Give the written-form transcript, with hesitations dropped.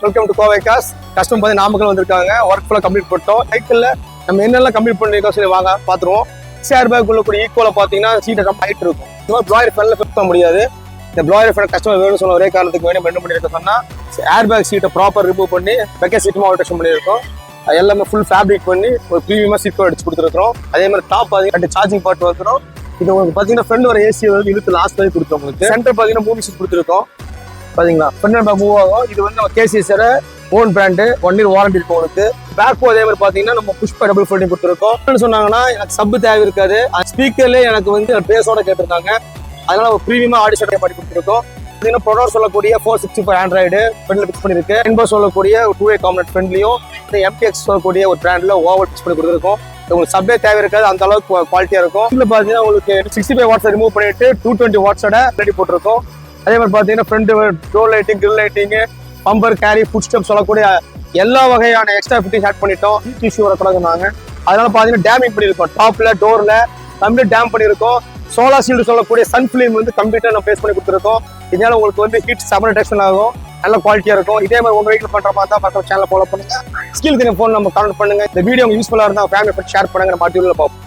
Welcome to Kovai gas. Customer பார்த்து நாமக்கல் வந்திருக்காங்க. Work ஃபுல்லாக கம்ப்ளீட் பண்ணிட்டோம். சைக்கிளில் நம்ம என்னெல்லாம் கம்ப்ளீட் பண்ணிருக்கோம் சொல்லி வாங்க பார்த்துருவோம். ஷேர் பேக் உள்ள கூட ஈக்குவலாக பார்த்தீங்கன்னா சீட்டை ரொம்ப ஹைட் இருக்கும். இந்த மாதிரி ப்ளாயர் ஃபேனில் ஃபிட் பண்ண முடியாது. இந்த ப்ளாயர் ஃபேன் கஸ்டமர் வேணும்னு சொன்ன ஒரே காரணத்துக்கு வேணும் என்ன பண்ணிருக்க சொன்னால் ஏர் பேக் சீட்டை ப்ராப்பர் ரிமூவ் பண்ணி பெக்கெட் சீட்டுமா ஆல்ட்ரேஷன் பண்ணியிருக்கோம். எல்லாமே ஃபுல் ஃபேப்ரிக் பண்ணி ஒரு ப்ரீமியமாக சீட் அடிச்சு கொடுத்துருக்கோம். அதே மாதிரி டாப் பார்த்தீங்கன்னா சார்ஜிங் பார்ட் வந்துடும். இது உங்களுக்கு பார்த்தீங்கன்னா ஃப்ரெண்ட் வர ஏசி வந்து இழுத்து லாஸ்ட் வரைக்கும் கொடுத்தோம். உங்களுக்கு சென்டர் பார்த்தீங்கன்னா மூவி சீட் கொடுத்துருக்கோம். பார்த்தீங்களா ஃப்ரெண்ட் மூவ் ஆகும். இது வந்து நம்ம கேசிஎஸோட ஓன் பிராண்டு 1 year வாரண்டி இருக்கும். உங்களுக்கு பேக் அதே மாதிரி பார்த்தீங்கன்னா நம்ம புஷ் டபுள் ஃபோல்டிங் கொடுத்துருக்கோம். சொன்னாங்கன்னா எனக்கு சப்பு தேவை இருக்காது. ஸ்பீக்கர்லேயே எனக்கு வந்து பேஸோட கேட்டிருக்காங்க. அதனால ஒரு ப்ரீமியமாக ஆடியோ செட்டை பண்ணி கொடுத்துருக்கோம். பார்த்தீங்கன்னா ப்ரொடக்ட் சொல்லக்கூடிய 465 ஆண்ட்ராய்டு ஃப்ரெண்ட்ல பிக்ஸ் பண்ணிருக்கு. என்போ சொல்லக்கூடிய ஒரு 2way காம்பனட் ஃப்ரெண்ட்லையும் MTX சொல்லக்கூடிய ஒரு பிராண்ட்ல ஓவர் பிக்ஸ் பண்ணி கொடுத்துருக்கோம். உங்களுக்கு சப்பே தேவை இருக்காது, அந்த அளவுக்கு குவாலிட்டியா இருக்கும். இதுல பாத்தீங்கன்னா உங்களுக்கு 65 வாட்ஸ் ரிமூவ் பண்ணிட்டு 220 வாட்ஸோட ரெடி போட்டிருக்கோம். அதே மாதிரி பாத்தீங்கன்னா front door lighting, grill lighting, bumper, carry, food step சொல்லக்கூடிய எல்லா வகையான எக்ஸ்ட்ரா ஃபிட்டிங்ஸ் ஆட் பண்ணிட்டோம். டிஷ்யூ வரக்கூடாது சொன்னாங்க. அதனால பாத்தீங்கன்னா டேமிங் பண்ணிருக்கோம். டாப்ல டோர்ல கம்ப்ளீட் டேம் பண்ணிருக்கோம். சோலார் ஷீல்டு சொல்லக்கூடிய சன் ஃபிலிம் வந்து கம்ப்ளீட்டா நம்ம பேஸ் பண்ணி கொடுத்துருக்கோம். இதனால உங்களுக்கு வந்து ஹீட் செம டிடெக்ஷன் ஆகும், நல்ல குவாலிட்டியா இருக்கும். இதே மாதிரி உங்க வீட்டில் பண்ற மாதிரி தான் பக்கம் சேனல் ஃபாலோ பண்ணுங்க. ஸ்கில் ஃபோன் நம்ம கான்டாக்ட் பண்ணுங்க. இந்த வீடியோ யூஸ்ஃபுல்லா இருந்தா ஃபேமிலி ஷேர் பண்ணுங்க. நம்ம பார்ப்போம்.